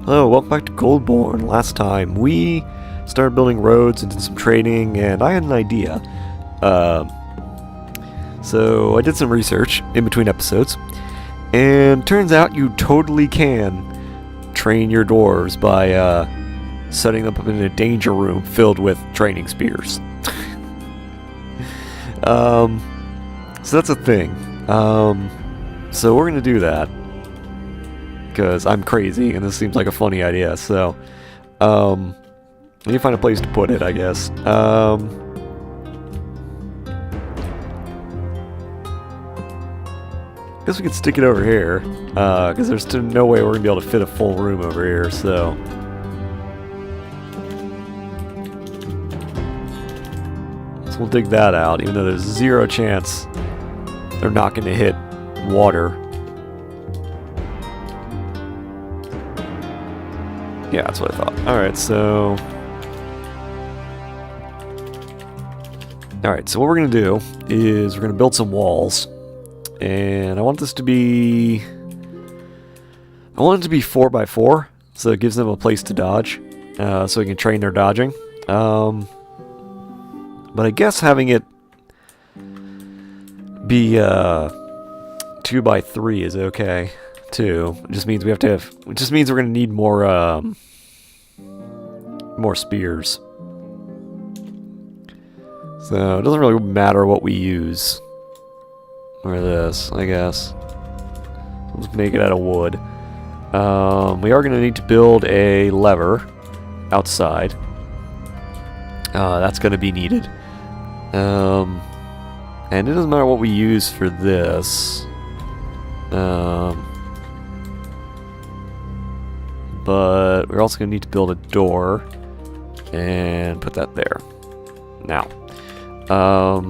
Hello, welcome back to Goldborn. Last time we started building roads and did some trading, and I had an idea. So I did some research in between episodes, and turns out you totally can train your dwarves by setting them up in a danger room filled with training spears. So that's a thing. So we're gonna do that because I'm crazy and this seems like a funny idea. So I need to find a place to put it, I guess. Guess we could stick it over here, because there's no way we're gonna be able to fit a full room over here. So we'll dig that out, even though there's zero chance they're not going to hit water. Yeah, that's what I thought. Alright, so what we're going to do is we're going to build some walls. And I want this to be... I want it to be 4x4, so it gives them a place to dodge, so we can train their dodging. But I guess having it be 2x3 is okay too. It just means we have to have. It just means we're gonna need more spears. So it doesn't really matter what we use. Or this, I guess. Let's make it out of wood. We are gonna need to build a lever outside. That's gonna be needed. And it doesn't matter what we use for this. But we're also going to need to build a door and put that there. Now, oh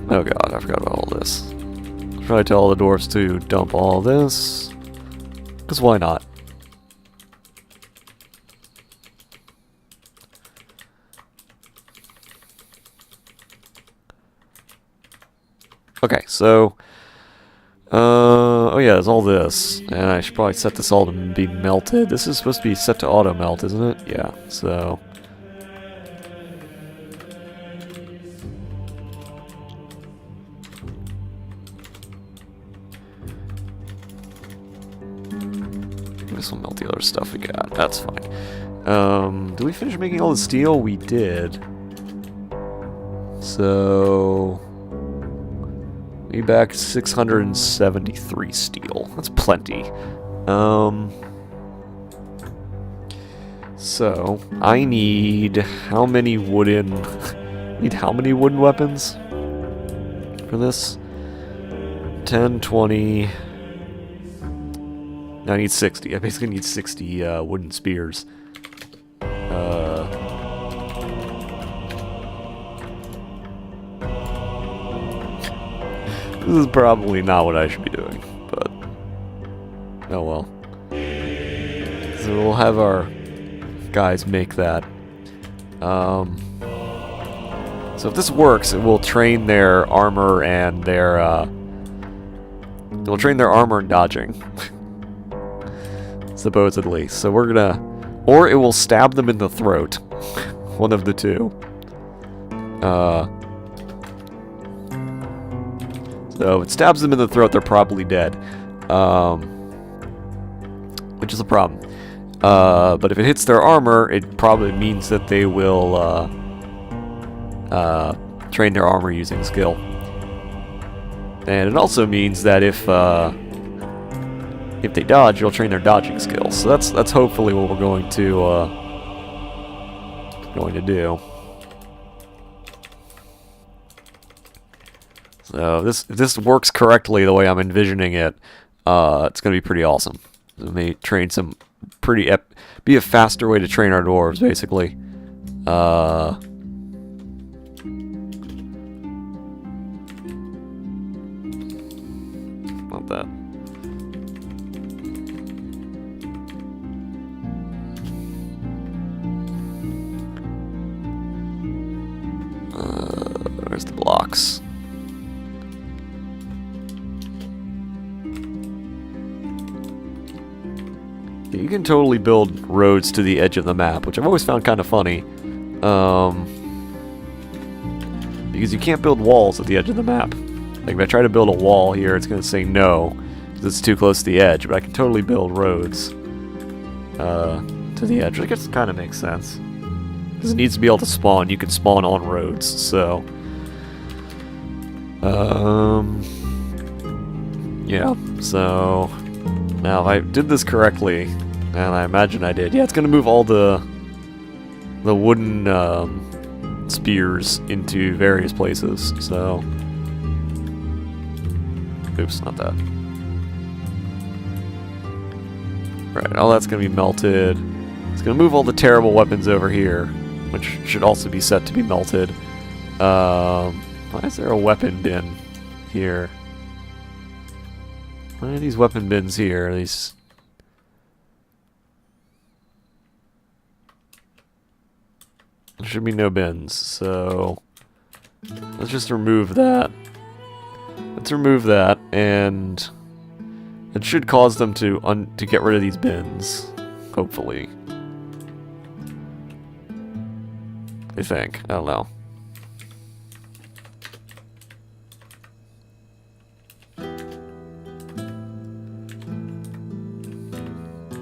god, I forgot about all this. I'll probably tell all the dwarves to dump all this, because why not? Okay, so, oh yeah, there's all this, and I should probably set this all to be melted. This is supposed to be set to auto melt, isn't it? Yeah, so. This will melt the other stuff we got, that's fine. Did we finish making all the steel? We did. So... we back 673 steel. That's plenty. So I need how many wooden? Need how many wooden weapons for this? 10, 20. No, I need 60. I basically need 60 wooden spears. This is probably not what I should be doing, but oh well. So we'll have our guys make that. So if this works, it will train their armor and their it will train their armor and dodging, supposedly. So we're gonna, or it will stab them in the throat, one of the two. So if it stabs them in the throat, they're probably dead, which is a problem. But if it hits their armor, it probably means that they will train their armor using skill. And it also means that if they dodge, it'll train their dodging skills. So that's hopefully what we're going to do. So if this works correctly the way I'm envisioning it, it's going to be pretty awesome. It may train some be a faster way to train our dwarves, basically. Not that. Where's the blocks? you can totally build roads to the edge of the map, which I've always found kind of funny. Because you can't build walls at the edge of the map. Like if I try to build a wall here, it's going to say no, because it's too close to the edge, but I can totally build roads to the edge. I guess it kind of makes sense. Because it needs to be able to spawn. You can spawn on roads, so... yeah, so... Now, if I did this correctly, and I imagine I did, yeah, it's going to move all the wooden spears into various places, so... Oops, not that. Right, all that's going to be melted. It's going to move all the terrible weapons over here, which should also be set to be melted. Why is there a weapon bin here? Why are these weapon bins here? These... There should be no bins, so... Let's just remove that. Let's remove that, and... It should cause them to get rid of these bins. Hopefully. I think. I don't know.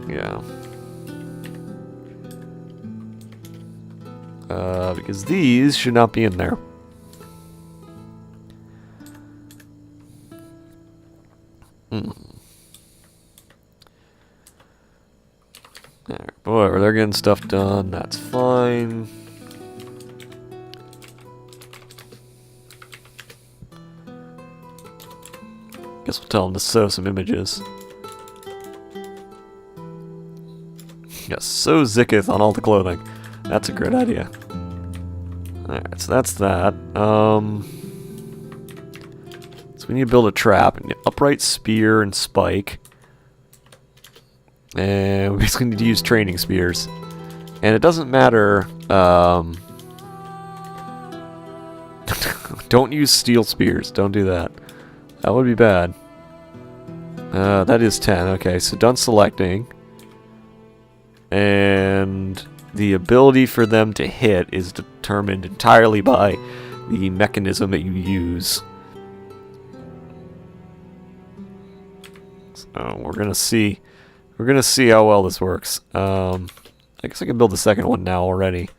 Yeah. Because these should not be in there. Whatever, they're getting stuff done, that's fine. Guess we'll tell them to sew some images. Yes, sew Zicketh on all the clothing. That's a great idea. Alright, so that's that. So we need to build a trap. An upright spear and spike. And we basically need to use training spears. And it doesn't matter, don't use steel spears. Don't do that. That would be bad. That is 10. Okay, so done selecting. And the ability for them to hit is determined entirely by the mechanism that you use. So we're gonna see. We're gonna see how well this works. I guess I can build the second one now already.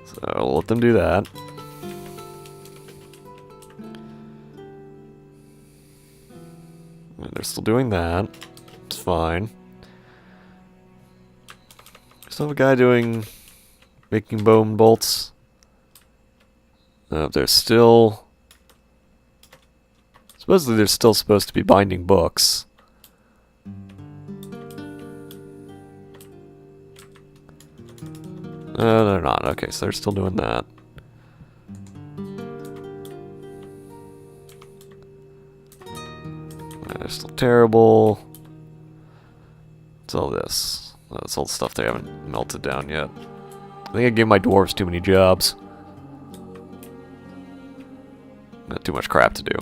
So we'll let them do that. And they're still doing that. It's fine. Still have a guy making bone bolts. They're still... Supposedly they're still supposed to be binding books. No, they're not. Okay, so they're still doing that. They're still terrible. What's all this? That's all the stuff they haven't melted down yet. I think I gave my dwarves too many jobs. Got too much crap to do.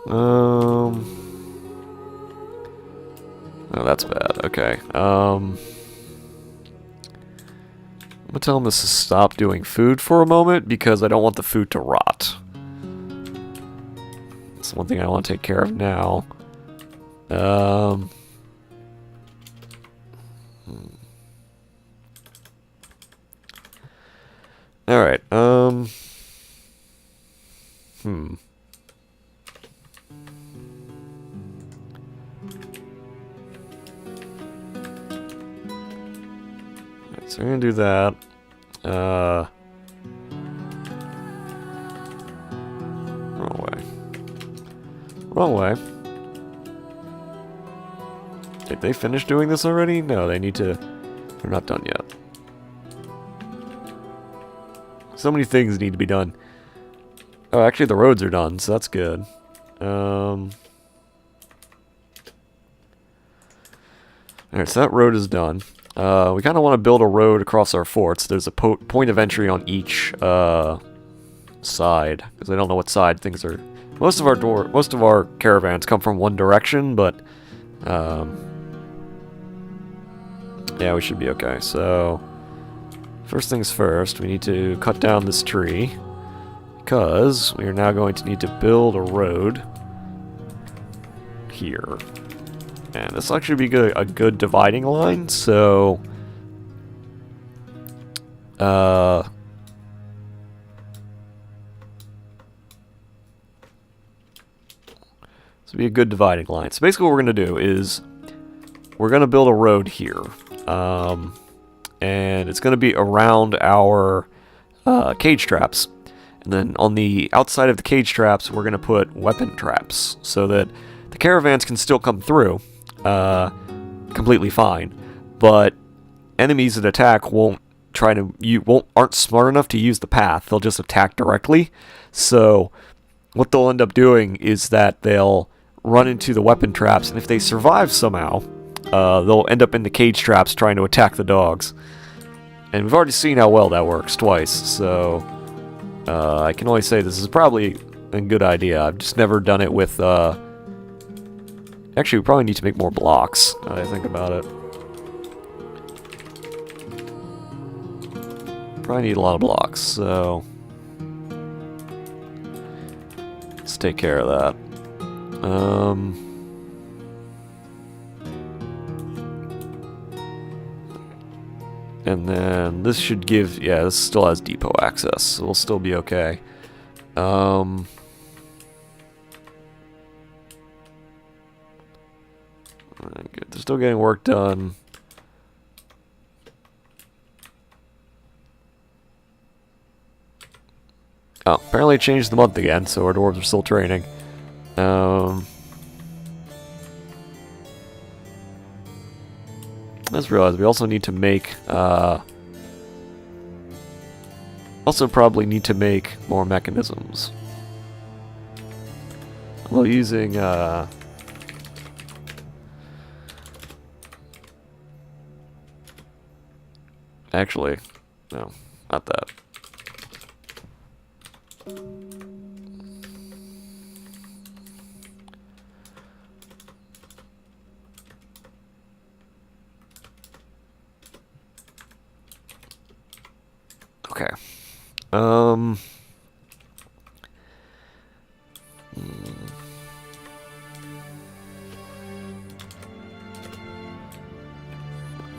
Oh, that's bad. Okay. I'm gonna tell them to stop doing food for a moment because I don't want the food to rot. That's one thing I want to take care of now. Alright, Alright, so we're gonna do that. Wrong way. Wrong way. Did they finish doing this already? No, they need to... They're not done yet. So many things need to be done. Oh, actually the roads are done, so that's good. Alright, so that road is done. we kind of want to build a road across our forts. There's a point of entry on each side, because I don't know what side things are. Most of our caravans come from one direction, but yeah, we should be okay. So first things first, we need to cut down this tree, because we are now going to need to build a road here. And this will actually be a good dividing line, so this will be a good dividing line. So basically what we're going to do is we're going to build a road here. And it's going to be around our cage traps. And then on the outside of the cage traps, we're going to put weapon traps so that the caravans can still come through completely fine, but enemies that attack aren't smart enough to use the path. They'll just attack directly. So what they'll end up doing is that they'll run into the weapon traps, and if they survive somehow, they'll end up in the cage traps trying to attack the dogs. And we've already seen how well that works twice, so I can only say this is probably a good idea. I've just never done it with actually, we probably need to make more blocks, now that I think about it. Probably need a lot of blocks, so let's take care of that. And then this should give, yeah, this still has depot access, so we'll still be okay. Good. They're still getting work done. Oh, apparently it changed the month again, so our dwarves are still training. Let's realize we also need to make, also probably need to make more mechanisms. Although using, actually, no, not that. Okay.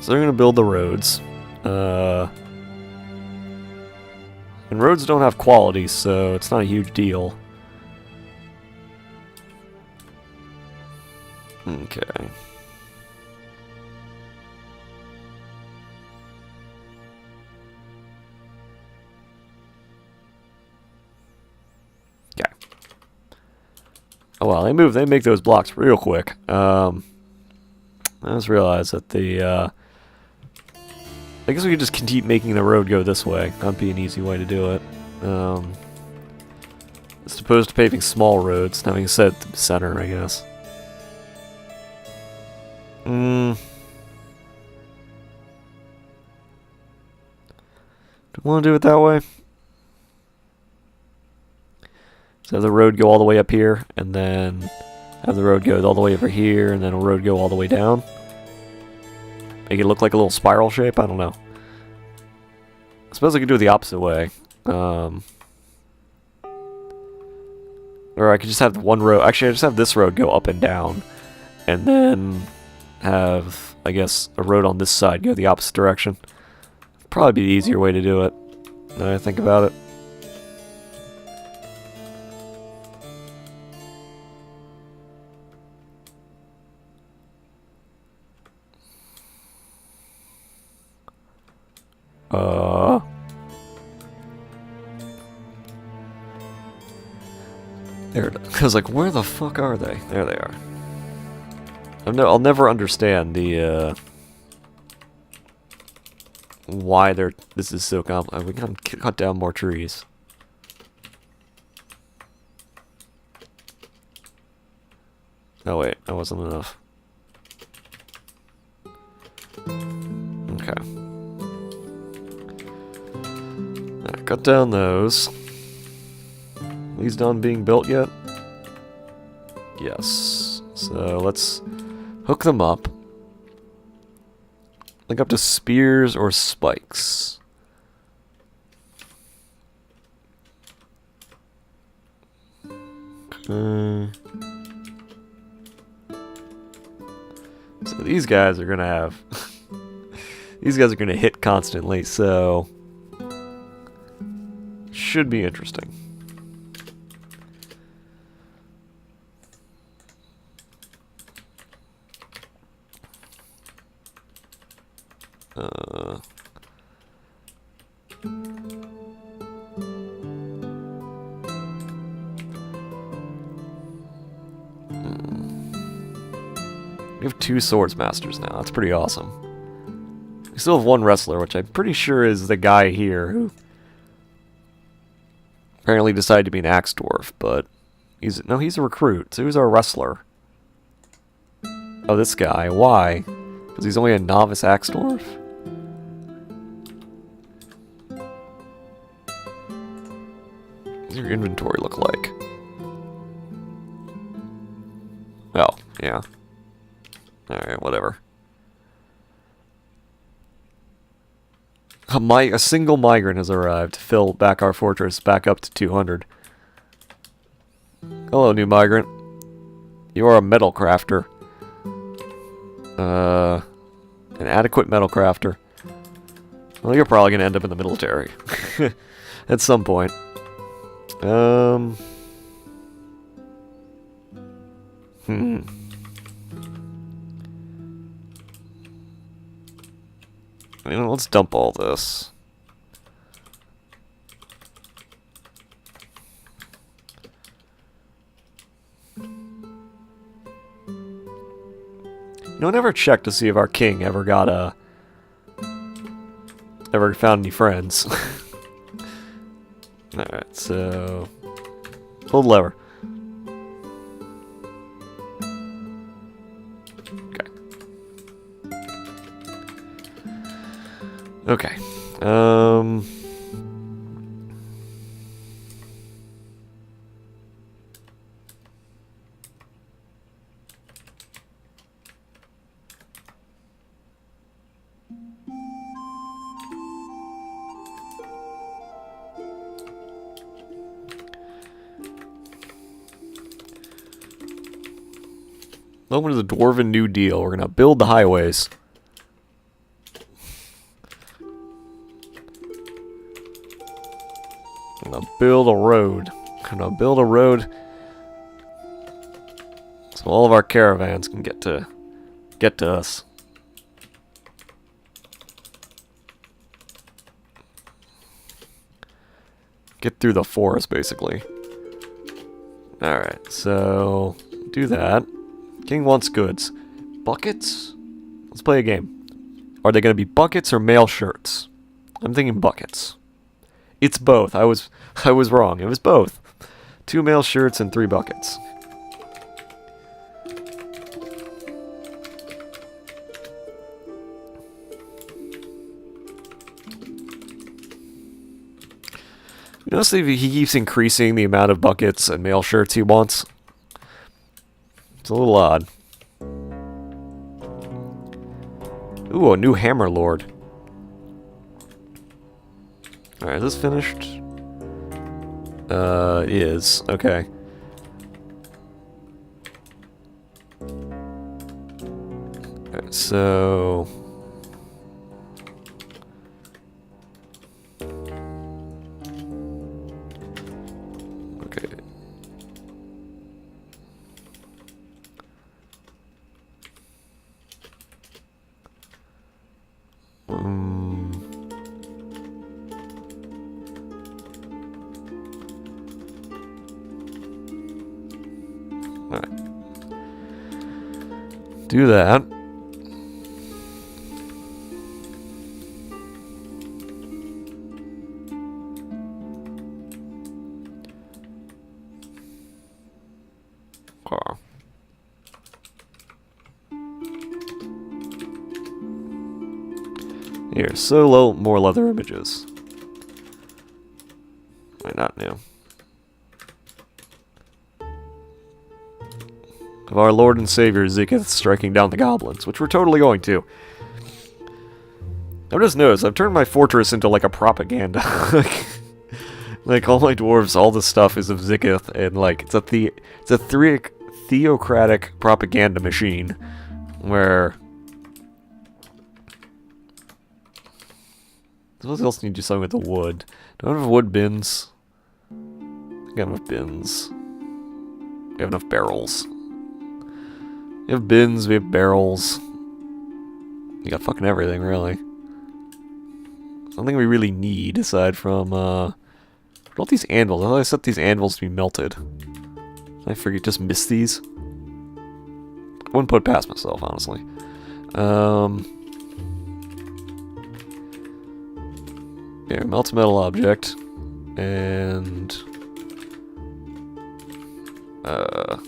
So they're going to build the roads. And roads don't have quality, so it's not a huge deal. Okay. Okay. Oh well, they make those blocks real quick. I just realized that I guess we could just keep making the road go this way. That'd be an easy way to do it. As opposed to paving small roads, having set the center, I guess. Do we want to do it that way? So have the road go all the way up here, and then have the road go all the way over here, and then a road go all the way down. Make it look like a little spiral shape? I don't know. I suppose I could do it the opposite way. Or I could just have one road. Actually, I just have this road go up and down. And then have, I guess, a road on this side go the opposite direction. Probably be the easier way to do it, now that I think about it. There it is. I was like, where the fuck are they? There they are. I'll never understand the, why this is so complicated. We can cut down more trees. Oh wait, that wasn't enough. cut down those. These done being built yet? Yes. So let's hook them up. Link up to spears or spikes. Okay. So these guys are gonna have these guys are gonna hit constantly, so should be interesting. We have 2 swords masters now. That's pretty awesome. We still have 1 wrestler, which I'm pretty sure is the guy here who apparently decided to be an axe dwarf, but he's a recruit. So who's our wrestler? Oh, this guy. Why? Because he's only a novice axe dwarf? What does your inventory look like? Oh, yeah. Alright, whatever. A single migrant has arrived to fill back our fortress back up to 200. Hello, new migrant. You are a metal crafter. An adequate metal crafter. Well, you're probably gonna end up in the military. At some point. You know, let's dump all this. You know, I never checked to see if our king ever got ever found any friends. Alright, so pull the lever. Okay. Welcome to the Dwarven New Deal. We're gonna build the highways. I'm gonna build a road. So all of our caravans can get to us. Get through the forest, basically. Alright, so do that. King wants goods. Buckets? Let's play a game. Are they gonna be buckets or mail shirts? I'm thinking buckets. It's both. I was wrong. It was both. 2 mail shirts and 3 buckets. You notice if he keeps increasing the amount of buckets and mail shirts he wants? It's a little odd. Ooh, a new hammer lord. Alright, is this finished? It is. Okay. Alright, so... Okay. Alright. Do that. Oh. Here, solo more leather images. Not new. Of our Lord and Savior Zikith striking down the goblins, which we're totally going to. I've just noticed, I've turned my fortress into like a propaganda. Like all my dwarves, all this stuff is of Zikith, and like it's a theocratic propaganda machine where what else need to do something with the wood? Do I have wood bins? I think I have enough bins. We have enough barrels. We have bins, we have barrels. We got fucking everything, really. Something we really need aside from all these anvils. I thought I set these anvils to be melted. I forget, just miss these. I wouldn't put it past myself, honestly. Yeah, melts a metal object, and I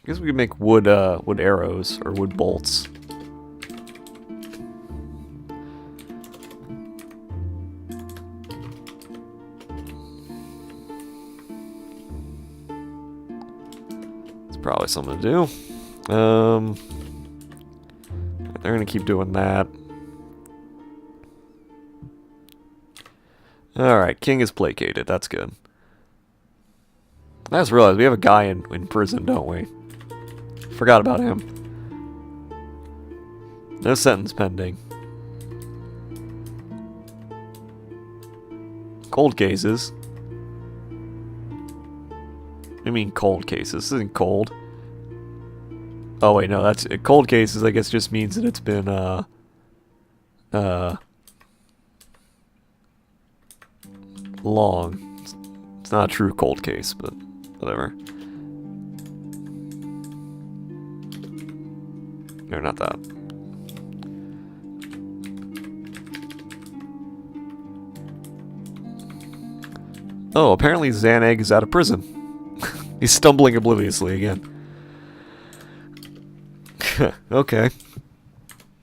guess we could make wood arrows or wood bolts. It's probably something to do. They're gonna keep doing that. Alright, king is placated. That's good. I just realized we have a guy in prison, don't we? Forgot about him. No sentence pending. Cold cases. I mean cold cases. This isn't cold. Oh wait, no, that's cold cases. I guess just means that it's been long. It's not a true cold case, but whatever. No, not that. Oh, apparently Xaneg is out of prison. He's stumbling obliviously again. Okay.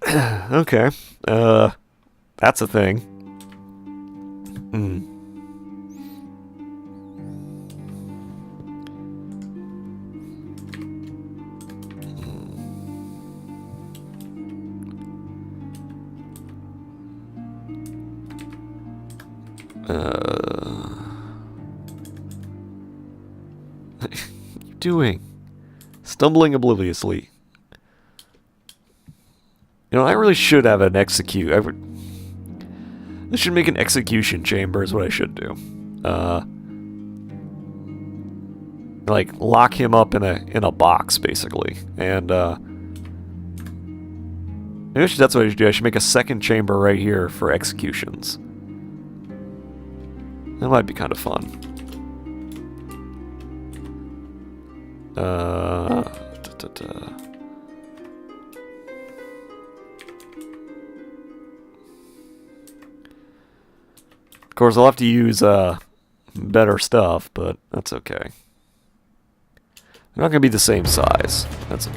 Okay. That's a thing. What are you doing? Stumbling obliviously. You know, I really should have an execute. I should make an execution chamber is what I should do. Like lock him up in a box basically, and maybe that's what I should do. I should make a second chamber right here for executions. That might be kind of fun. Of course, I'll have to use better stuff, but that's okay. They're not going to be the same size. That's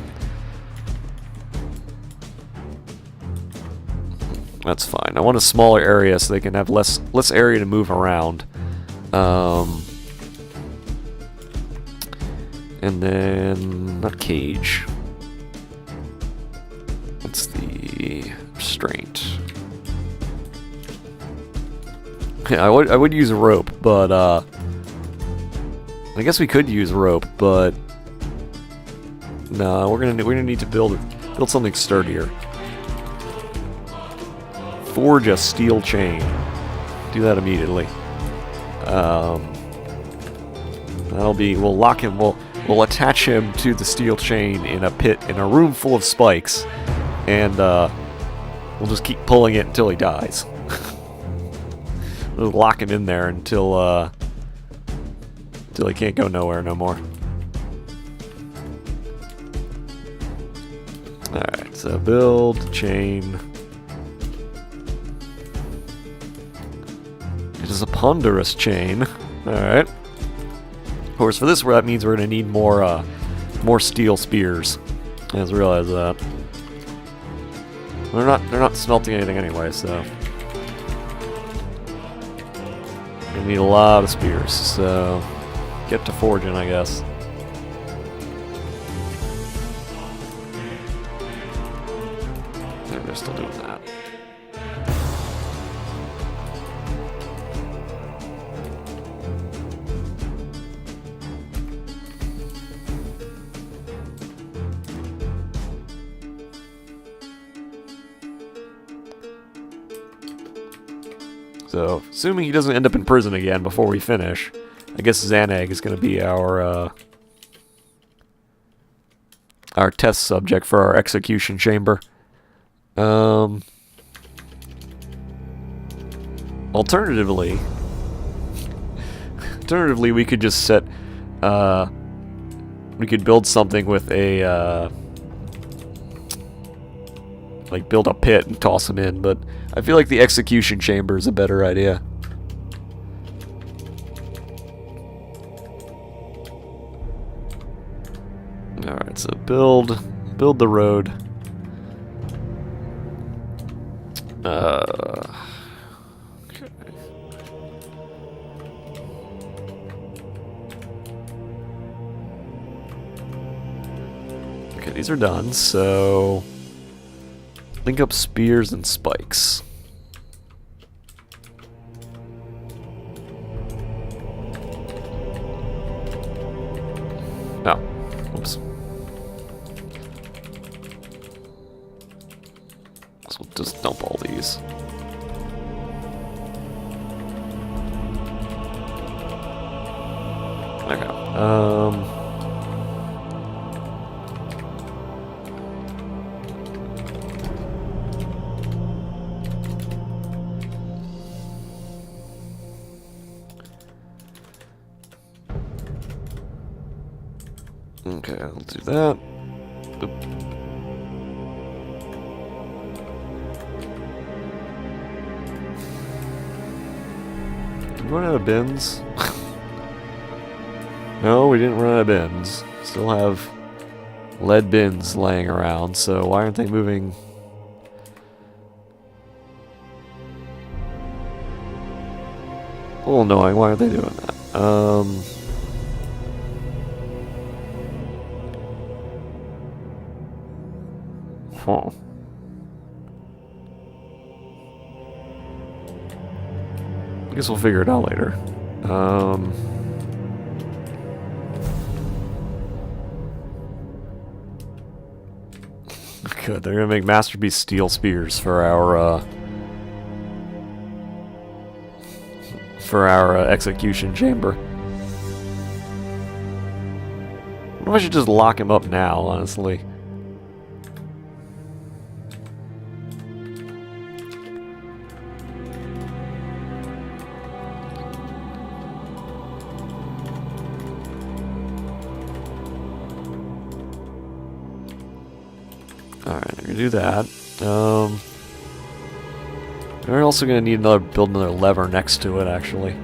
fine. I want a smaller area so they can have less area to move around. And then not cage. What's the restraint? Yeah, I would use a rope, but I guess we could use rope, but no, we're gonna need to build something sturdier. Forge a steel chain. Do that immediately. That'll be. We'll lock him. We'll attach him to the steel chain in a pit in a room full of spikes, and we'll just keep pulling it until he dies. We'll lock him in there until he can't go nowhere no more. Alright, so build chain. It is a ponderous chain. Alright. Of course, for this, that means we're going to need more more steel spears. I just realized that. They're not smelting anything anyway, so we need a lot of spears. So get to forging, I guess. They're still doing that. So, assuming he doesn't end up in prison again before we finish, I guess Xanag is going to be our test subject for our execution chamber. Alternatively, we could just set, we could build something with a, like build a pit and toss him in, but I feel like the execution chamber is a better idea. Alright, so build the road. Okay. Okay, these are done, so link up spears and spikes. Oh, oops. So we'll just dump all these. Okay. Okay, I'll do that. Boop. Did we run out of bins? No, we didn't run out of bins. Still have lead bins laying around, so why aren't they moving? A little annoying, why aren't they doing that? Huh. I guess we'll figure it out later. Good, they're gonna make masterpiece steel spears for our execution chamber. What if I should just lock him up now, honestly? Alright, I'm gonna do that. We're also gonna need build another lever next to it, actually.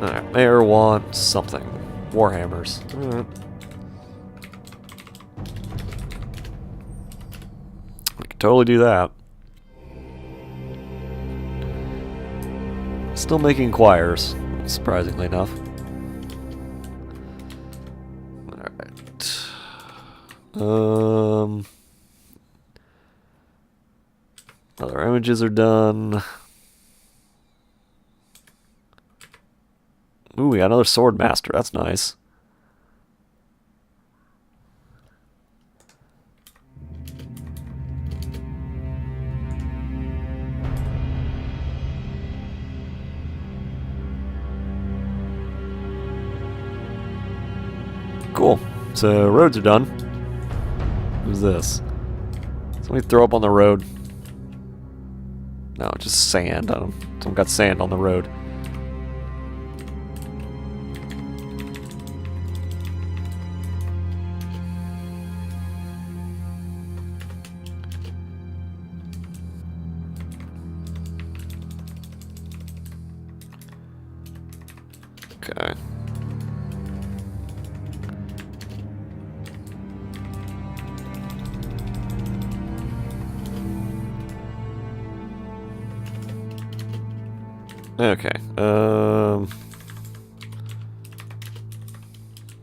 Alright, Mayor wants something. Warhammers. Alright. We can totally do that. Still making choirs, surprisingly enough. Other images are done. Ooh, we got another sword master. That's nice. Cool. So roads are done. Who's this? Somebody throw up on the road. No, just sand. Someone got sand on the road. Okay. Okay.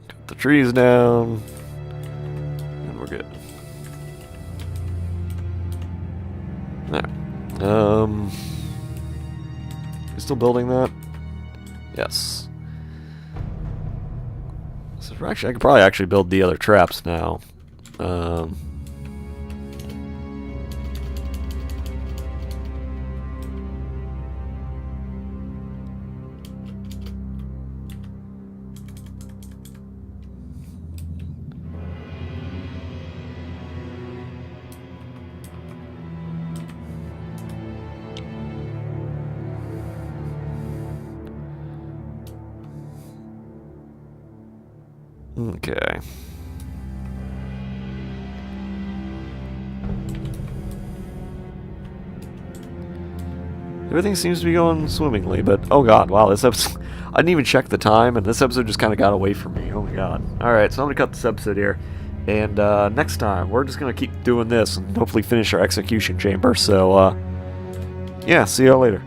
Cut the trees down. And we're good. Alright. You still building that? Yes. So actually, I could probably actually build the other traps now. Okay. Everything seems to be going swimmingly, but oh god, wow, this episode... I didn't even check the time, and this episode just kind of got away from me. Oh my god. Alright, so I'm going to cut this episode here, and next time, we're just going to keep doing this and hopefully finish our execution chamber, so, yeah, see y'all later.